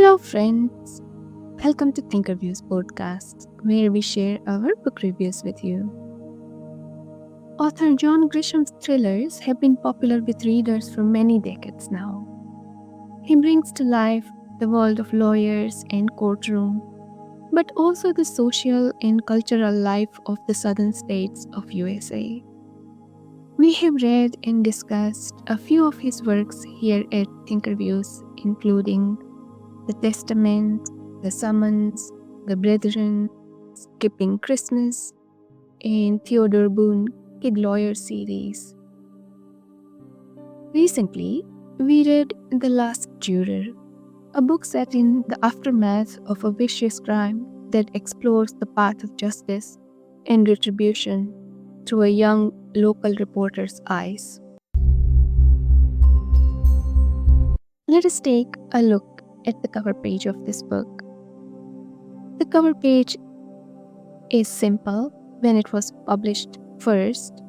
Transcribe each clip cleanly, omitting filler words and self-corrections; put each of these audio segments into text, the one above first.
Hello, friends. Welcome to ThinkerViews podcast, where we share our book reviews with you. Author John Grisham's thrillers have been popular with readers for many decades now. He brings to life the world of lawyers and courtroom, but also the social and cultural life of the southern states of USA. We have read and discussed a few of his works here at ThinkerViews, including The Testament, The Summons, The Brethren, Skipping Christmas, and Theodore Boone Kid Lawyer series. Recently, we read The Last Juror, a book set in the aftermath of a vicious crime that explores the path of justice and retribution through a young local reporter's eyes. Let us take a look at the cover page of this book. The cover page is simple when it was published first.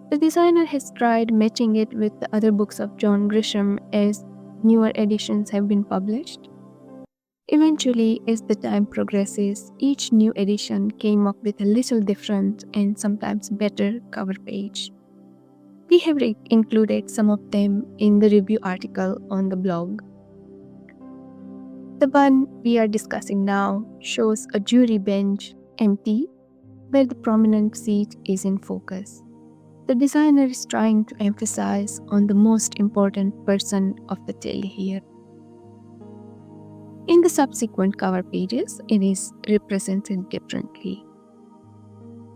The designer has tried matching it with the other books of John Grisham as newer editions have been published. Eventually, as the time progresses, each new edition came up with a little different and sometimes better cover page. We have included some of them in the review article on the blog. The one we are discussing now shows a jury bench empty where the prominent seat is in focus. The designer is trying to emphasize on the most important person of the tale here. In the subsequent cover pages, it is represented differently.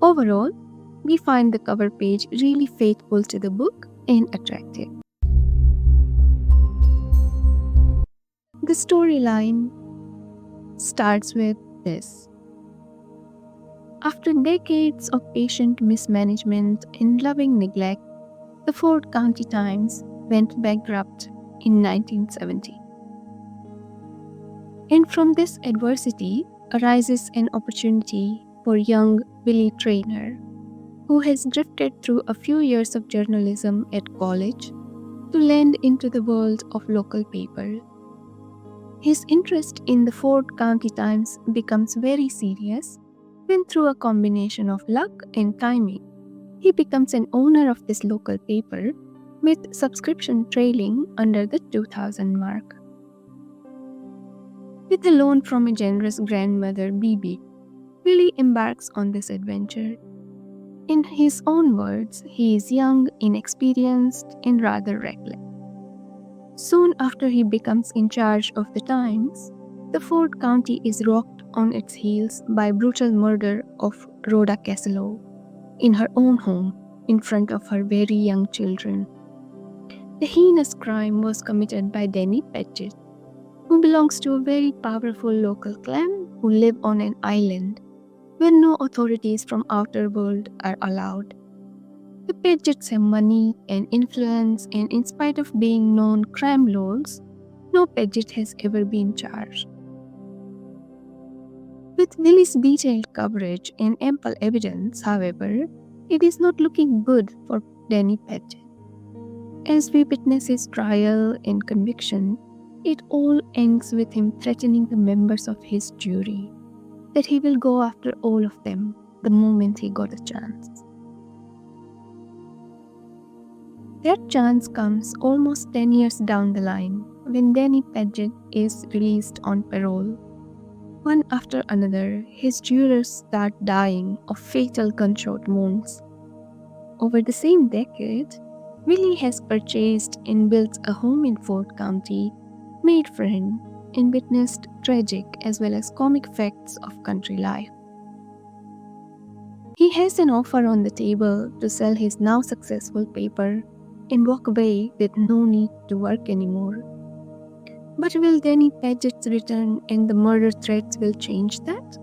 Overall, we find the cover page really faithful to the book and attractive. The storyline starts with this. After decades of patient mismanagement and loving neglect, the Ford County Times went bankrupt in 1970. And from this adversity arises an opportunity for young Willie Traynor, who has drifted through a few years of journalism at college, to land into the world of local paper. His interest in the Ford County Times becomes very serious when, through a combination of luck and timing, he becomes an owner of this local paper with subscription trailing under the 2,000 mark. With a loan from a generous grandmother, Bibi, Willie embarks on this adventure. In his own words, he is young, inexperienced, and rather reckless. Soon after he becomes in charge of the Times, the Ford County is rocked on its heels by brutal murder of Rhoda Cassellow in her own home in front of her very young children. The heinous crime was committed by Danny Paget, who belongs to a very powerful local clan who live on an island where no authorities from outer world are allowed. The Pagets have money and influence, and in spite of being known crime lords, no Paget has ever been charged. With Willie's detailed coverage and ample evidence, however, it is not looking good for Danny Paget. As we witness his trial and conviction, it all ends with him threatening the members of his jury that he will go after all of them the moment he got a chance. That chance comes almost 10 years down the line when Danny Paget is released on parole. One after another, his jurors start dying of fatal gunshot wounds. Over the same decade, Willie has purchased and built a home in Ford County, made friends, and witnessed tragic as well as comic facts of country life. He has an offer on the table to sell his now successful paper and walk away with no need to work anymore. But will Danny Paget's return and the murder threats will change that?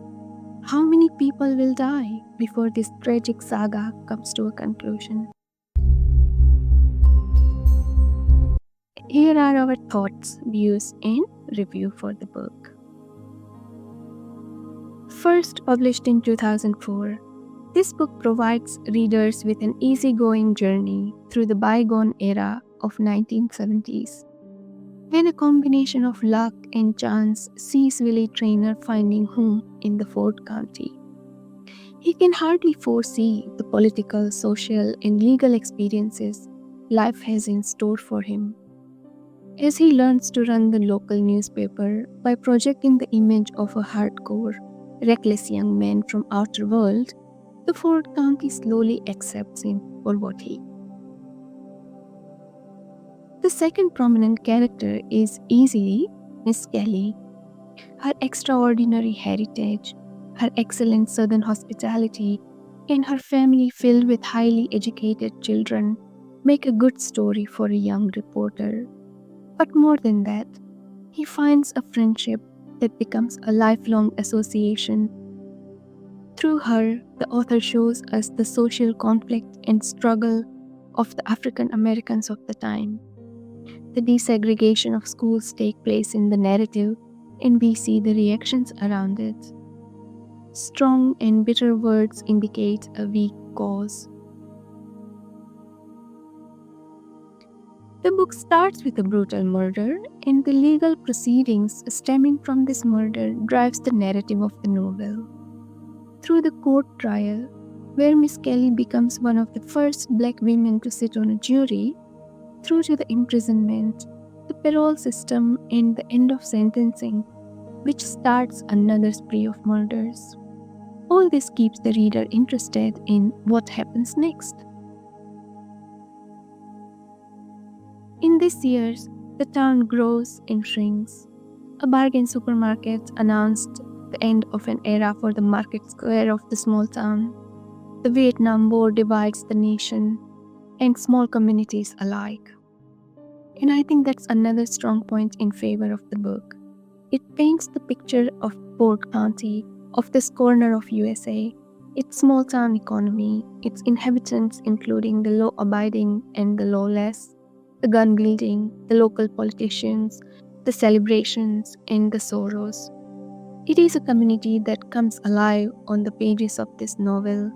How many people will die before this tragic saga comes to a conclusion? Here are our thoughts, views, and review for the book. First published in 2004, this book provides readers with an easygoing journey through the bygone era of 1970s. when a combination of luck and chance sees Willie Traynor finding home in the Ford County. He can hardly foresee the political, social, and legal experiences life has in store for him. As he learns to run the local newspaper by projecting the image of a hardcore, reckless young man from outer world, the Ford County slowly accepts him for what he is. The second prominent character is easily Miss Kelly. Her extraordinary heritage, her excellent southern hospitality, and her family filled with highly educated children make a good story for a young reporter. But more than that, he finds a friendship that becomes a lifelong association. Through her, the author shows us the social conflict and struggle of the African Americans of the time. The desegregation of schools take place in the narrative, and we see the reactions around it. Strong and bitter words indicate a weak cause. The book starts with a brutal murder, and the legal proceedings stemming from this murder drives the narrative of the novel. Through the court trial, where Miss Kelly becomes one of the first black women to sit on a jury, through to the imprisonment, the parole system, and the end of sentencing, which starts another spree of murders. All this keeps the reader interested in what happens next. In these years, the town grows and shrinks. A bargain supermarket announced the end of an era for the market square of the small town. The Vietnam War divides the nation and small communities alike. And I think that's another strong point in favor of the book. It paints the picture of Ford County, of this corner of USA, its small town economy, its inhabitants including the law-abiding and the lawless, the gun-wielding, the local politicians, the celebrations, and the sorrows. It is a community that comes alive on the pages of this novel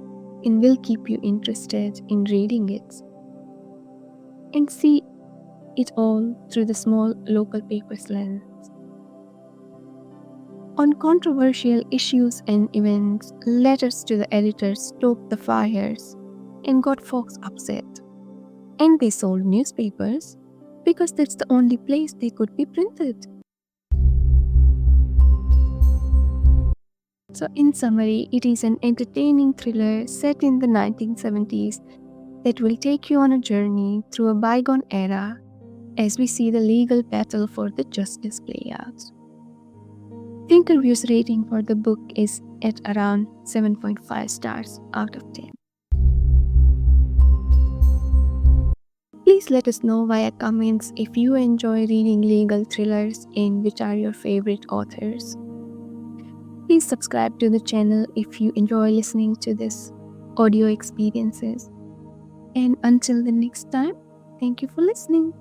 and will keep you interested in reading it. And see it all through the small local paper's lens. On controversial issues and events, letters to the editor stoked the fires and got folks upset. And they sold newspapers because that's the only place they could be printed. So, in summary, it is an entertaining thriller set in the 1970s that will take you on a journey through a bygone era as we see the legal battle for the justice play out. ThinkerViews rating for the book is at around 7.5 stars out of 10. Please let us know via comments if you enjoy reading legal thrillers and which are your favorite authors. Please subscribe to the channel if you enjoy listening to this audio experiences. And until the next time, thank you for listening.